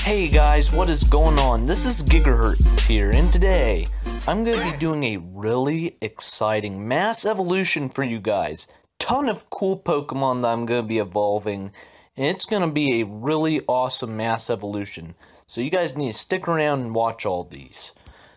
Hey guys, what is going on? This is Giga-Hertz here, and today I'm going to be doing a really exciting mass evolution for you guys. Ton of cool Pokemon that I'm going to be evolving, and it's going to be a really awesome mass evolution. So you guys need to stick around and watch all these.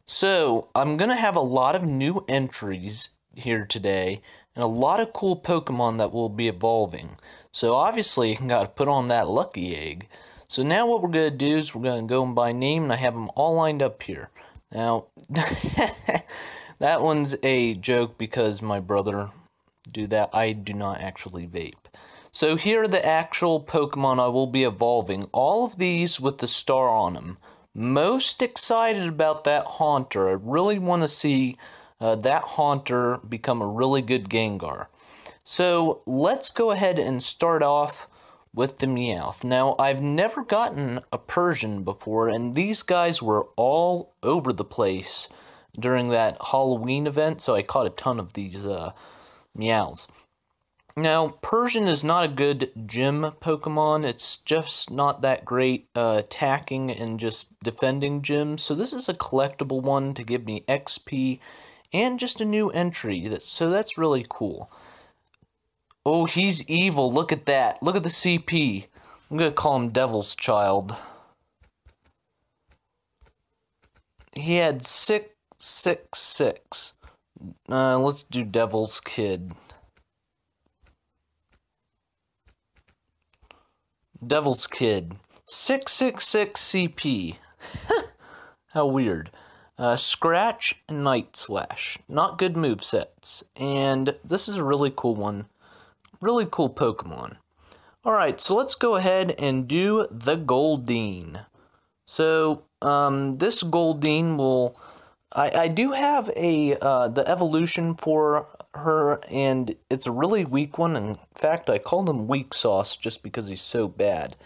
So I'm going to have a lot of new entries here today, and a lot of cool Pokemon that will be evolving. So obviously, you got to put on that lucky egg. So now what we're going to do is we're going to go by name, and I have them all lined up here. Now, that one's a joke because my brother do that. I do not actually vape. So here are the actual Pokemon I will be evolving. All of these with the star on them. Most excited about that Haunter. I really want to see that Haunter become a really good Gengar. So let's go ahead and start off with the Meowth. Now, I've never gotten a Persian before, and these guys were all over the place during that Halloween event, so I caught a ton of these Meowths. Now, Persian is not a good gym Pokemon. It's just not that great attacking and just defending gyms, so this is a collectible one to give me XP and just a new entry, so that's really cool. Oh, he's evil. Look at that. Look at the CP. I'm going to call him Devil's Child. He had 666. Let's do Devil's Kid. Devil's Kid. 666 CP. How weird. Scratch and Night Slash. Not good movesets. And this is a really cool one. Really cool Pokemon. Alright, so let's go ahead and do the Goldeen. So, this Goldeen will... I do have the evolution for her, and it's a really weak one. In fact, I call him Weak Sauce just because he's so bad.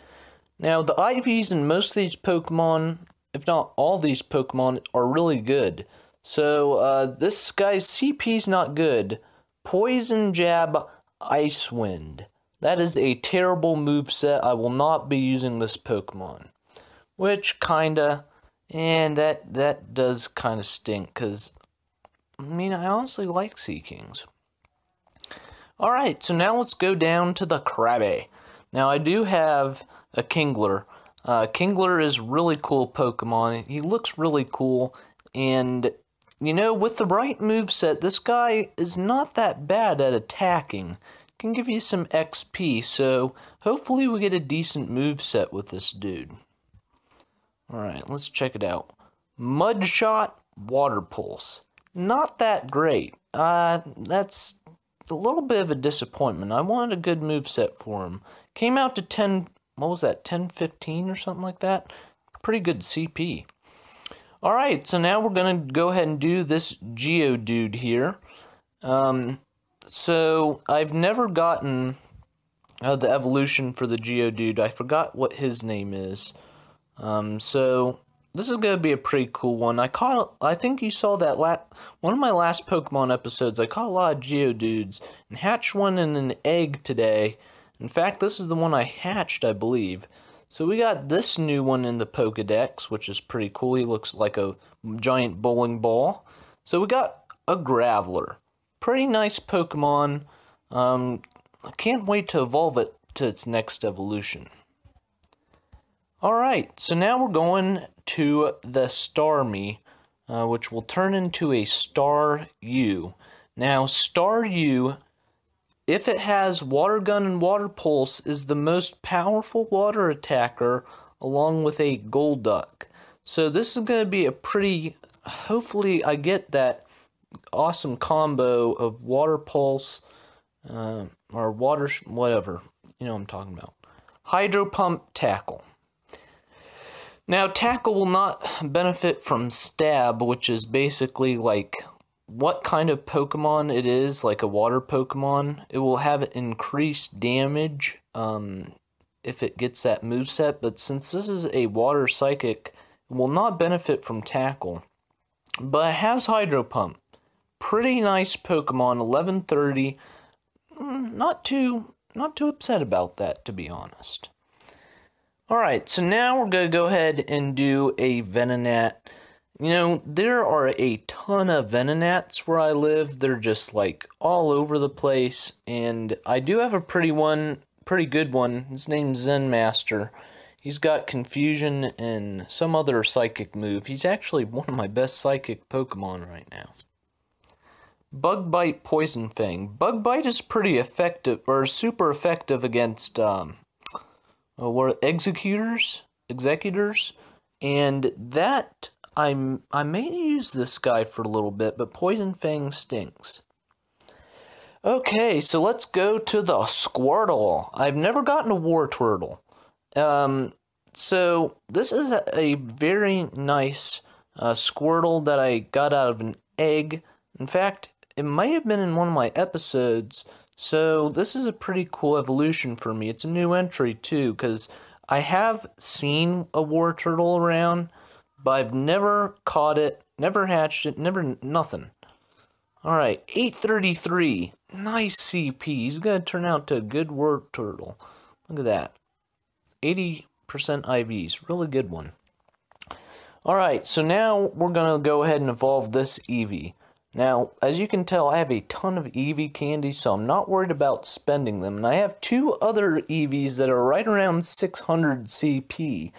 Now, the IVs in most of these Pokemon, if not all these Pokemon, are really good. So, this guy's CP's not good. Poison Jab, Ice Wind. That is a terrible moveset. I will not be using this Pokemon. Which kinda, and that does kinda stink, because, I mean, I honestly like Seakings. Alright, so now let's go down to the Krabby. Now, I do have a Kingler. Kingler is really cool Pokemon. He looks really cool, and you know, with the right moveset, this guy is not that bad at attacking. Can give you some XP, so hopefully we get a decent moveset with this dude. Alright, let's check it out. Mudshot, Water Pulse. Not that great. That's a little bit of a disappointment. I wanted a good moveset for him. Came out to 10, what was that, 1015 or something like that? Pretty good CP. Alright, so now we're going to go ahead and do this Geodude here. So, I've never gotten the evolution for the Geodude. I forgot what his name is. So, this is going to be a pretty cool one. I think you saw that one of my last Pokemon episodes. I caught a lot of Geodudes and hatched one in an egg today. In fact, this is the one I hatched, I believe. So we got this new one in the Pokedex, which is pretty cool. He looks like a giant bowling ball. So we got a Graveler. Pretty nice Pokemon. I can't wait to evolve it to its next evolution. Alright, so now we're going to the Starmie, which will turn into a Staryu. Now, Staryu, if it has Water Gun and Water Pulse, is the most powerful water attacker along with a Golduck. So this is going to be a pretty... Hopefully I get that awesome combo of Water Pulse, or Water... whatever. You know what I'm talking about. Hydro Pump, Tackle. Now, Tackle will not benefit from Stab, which is basically like what kind of Pokemon it is, like a water Pokemon. It will have increased damage if it gets that moveset, but since this is a water psychic, it will not benefit from Tackle. But it has Hydro Pump. Pretty nice Pokemon, 1130. Not too upset about that, to be honest. Alright, so now we're going to go ahead and do a Venonat. You know, there are a ton of Venonats where I live. They're just like all over the place. And I do have a pretty good one. His name's Zen Master. He's got Confusion and some other psychic move. He's actually one of my best psychic Pokemon right now. Bug Bite, Poison Fang. Bug Bite is pretty effective, or super effective against executors, and that I may use this guy for a little bit, but Poison Fang stings. Okay, so let's go to the Squirtle. I've never gotten a Wartortle. So this is a very nice Squirtle that I got out of an egg. In fact, it might have been in one of my episodes. So this is a pretty cool evolution for me. It's a new entry too, because I have seen a Wartortle around, but I've never caught it, never hatched it, nothing. Alright, 833. Nice CP. He's going to turn out to a good Wartortle. Look at that. 80% IVs. Really good one. Alright, so now we're going to go ahead and evolve this Eevee. Now, as you can tell, I have a ton of Eevee candy, so I'm not worried about spending them. And I have two other Eevees that are right around 600 CP.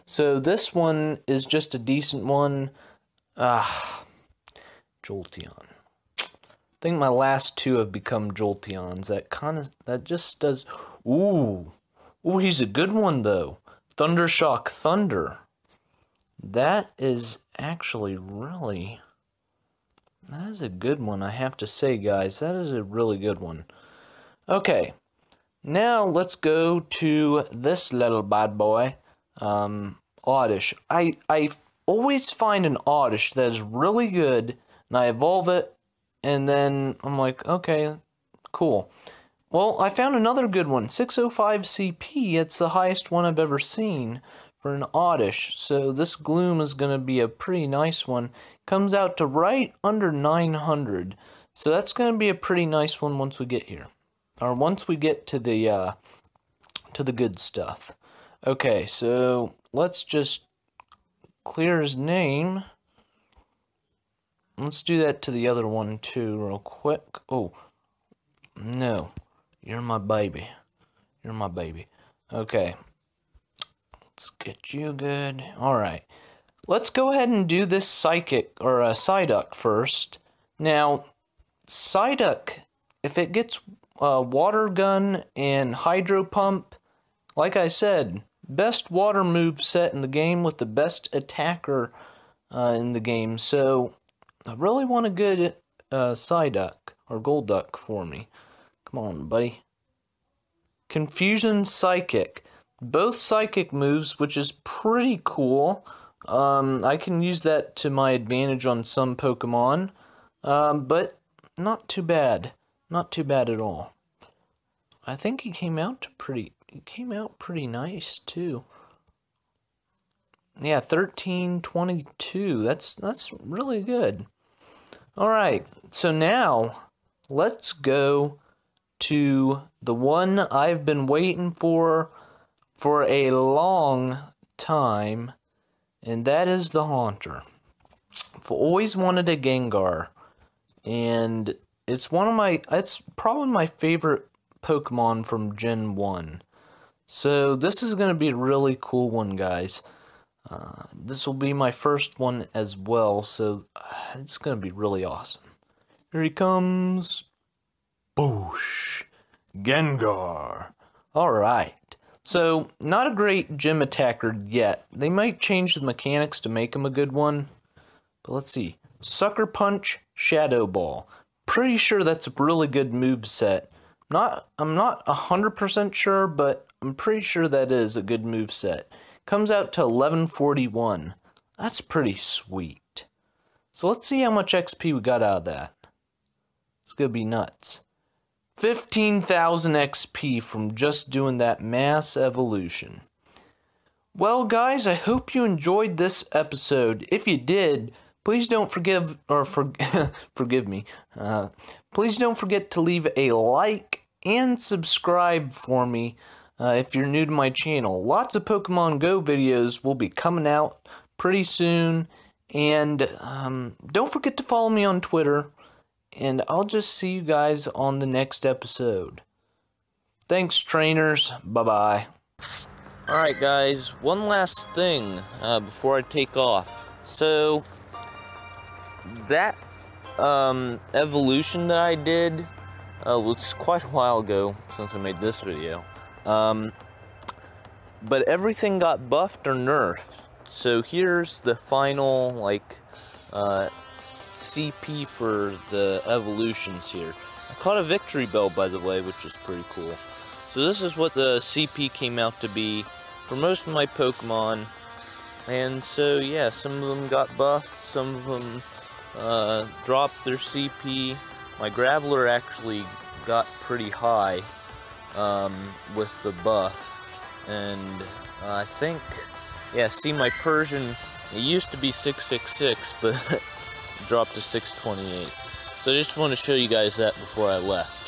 So this one is just a decent one. Jolteon. I think my last two have become Jolteons. That just does... Ooh, he's a good one, though. Thundershock Thunder. That is actually really... That is a good one, I have to say, guys. That is a really good one. Okay, now let's go to this little bad boy, Oddish. I always find an Oddish that is really good, and I evolve it, and then I'm like, okay, cool. Well, I found another good one, 605 CP. It's the highest one I've ever seen for an Oddish, so this Gloom is going to be a pretty nice one. Comes out to right under 900, so that's going to be a pretty nice one once we get here, or once we get to the good stuff. Okay, so let's just clear his name. Let's do that to the other one too, real quick. Oh, no, you're my baby. You're my baby. Okay. Let's get you good. Alright. Let's go ahead and do this Psychic, or Psyduck first. Now, Psyduck, if it gets Water Gun and Hydro Pump, like I said, best water move set in the game with the best attacker in the game. So, I really want a good Psyduck, or Golduck for me. Come on, buddy. Confusion Psychic. Both psychic moves, which is pretty cool. I can use that to my advantage on some Pokemon, but not too bad. Not too bad at all. I think he came out pretty nice too. Yeah, 1322. That's really good. All right, so now let's go to the one I've been waiting for a long time, and that is the Haunter. I've always wanted a Gengar, and it's probably my favorite Pokemon from Gen 1. So this is going to be a really cool one, guys. This will be my first one as well, so it's going to be really awesome. Here he comes. Boosh. Gengar. Alright. So, not a great gym attacker yet. They might change the mechanics to make him a good one. But let's see. Sucker Punch, Shadow Ball. Pretty sure that's a really good move set. I'm not 100% sure, but I'm pretty sure that is a good move set. Comes out to 1141. That's pretty sweet. So let's see how much XP we got out of that. It's gonna be nuts. 15,000 XP from just doing that mass evolution. Well, guys, I hope you enjoyed this episode. If you did, please don't forgive me. Please don't forget to leave a like and subscribe for me. if you're new to my channel. Lots of Pokemon Go videos will be coming out pretty soon. And don't forget to follow me on Twitter. And I'll just see you guys on the next episode. Thanks, trainers. Bye-bye. Alright, guys. One last thing before I take off. So, that evolution that I did was quite a while ago since I made this video. But everything got buffed or nerfed. So here's the final, like, CP for the evolutions here. I caught a victory bell, by the way, which is pretty cool. So this is what the CP came out to be for most of my Pokemon. And so, yeah, some of them got buffed, some of them dropped their CP. My Graveler actually got pretty high with the buff. And I think, yeah, see, my Persian, it used to be 666, but dropped to 628. So I just want to show you guys that before I left.